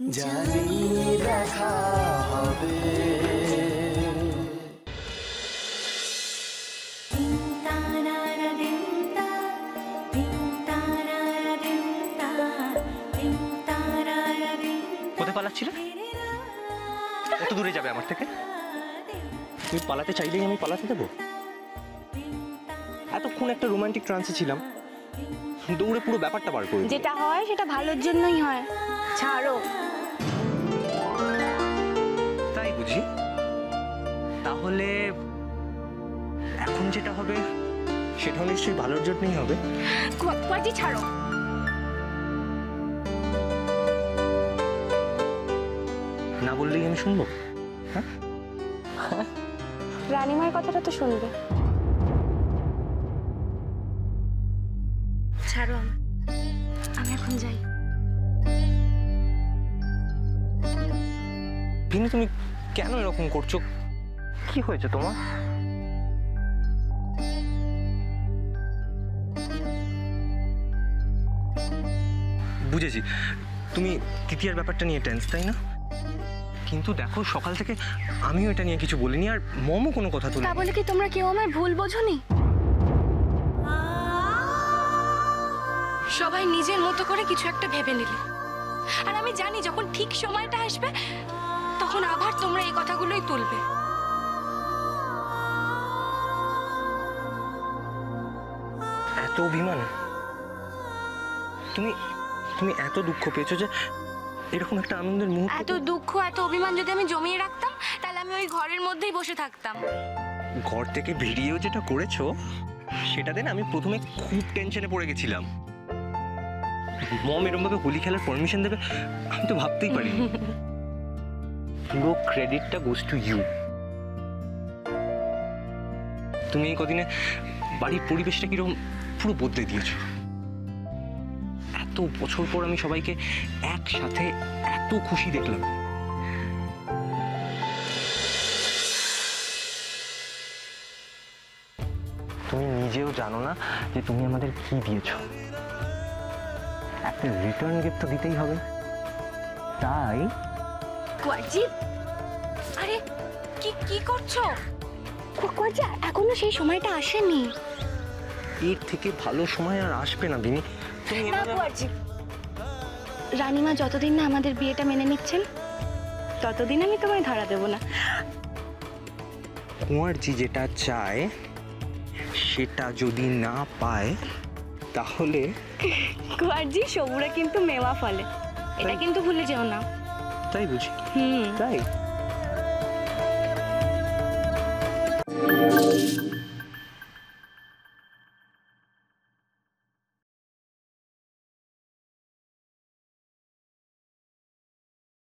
জানি দেখা হবে। কোথায় পালাচ্ছিলে? কত দূরে যাবে আমার থেকে? তুমি পালাতে চাইলেই আমি পালাতে দেবো? এতক্ষণ একটা রোমান্টিক ট্রান্সে ছিলাম, দৌড়ে পুরো ব্যাপারটা বার করে। যেটা হয় সেটা ভালোর জন্যই হয়, ছাড়ো। তাই বুঝি? তাহলে এখন যেটা হবে সেটাও নিশ্চয়ই ভালোর জন্যই হবে। কোয়াজি ছাড়ো। না বললেই আমি শুনবো? হ্যাঁ, রানীমার কথাটা তো শুনবে। ছাড়ো, আমি এখন যাই। বিনু, তুমি কেন এরকম করছো? কি হয়েছে তোমার? বুঝেছি, তুমি তৃতীয়ার ব্যাপারটা নিয়ে টেন্স, তাই না? কিন্তু দেখো, সকাল থেকে আমিও এটা নিয়ে কিছু বলিনি, আর মমও কোনো কথা তুলি। তা বলে কি তোমরা কেউ আমার ভুল বোঝোনি? সবাই নিজের মতো করে কিছু একটা ভেবে নিলে, আর আমি জানি যখন ঠিক সময়টা আসবে তখন আবার তোমরা এই কথাগুলোই তুলবে। এত অভিমান, তুমি তুমি এত দুঃখ পেয়েছো যে এরকম একটা আনন্দের মুহূর্ত। এত দুঃখ এত অভিমান যদি আমি জমিয়ে রাখতাম তাহলে আমি ওই ঘরের মধ্যেই বসে থাকতাম। ঘর থেকে ভিডিও যেটা করেছো সেটাতে না আমি প্রথমে খুব টেনশনে পড়ে গেছিলাম। মম এরকম ভাবে হোলি খেলার পারমিশন দেবে আমি তো ভাবতেই পারিনি। পুরো ক্রেডিটটা গোস টু ইউ। তুমি এই কদিনে বাড়ির পরিবেশটা কিরকম পুরো বদলে দিয়েছো। এত বছর পর আমি সবাইকে একসাথে এত খুশি দেখলাম। তুমি নিজেও জানো না যে তুমি আমাদের কি দিয়েছো। একটা রিটার্ন গিফট তো দিতেই হবে, তাই। কোয়াজি, আরে কি কি করছো? কোয়াজি, এখনো সেই সময়টা আসেনি। এর থেকে ভালো সময় আর আসবে না বিনি। না কোয়াজি, রানীমা যতদিন না আমাদের বিয়েটা মেনে নিচ্ছেন ততদিন আমি তোমায় ধরা দেব না। কুঁয়ারজি যেটা চায় সেটা যদি না পায় তাহলে কোয়াজি, সবুরা কিন্তু মেওয়া ফলে, এটা কিন্তু ভুলে যেও না। তাই বুঝি? তাই।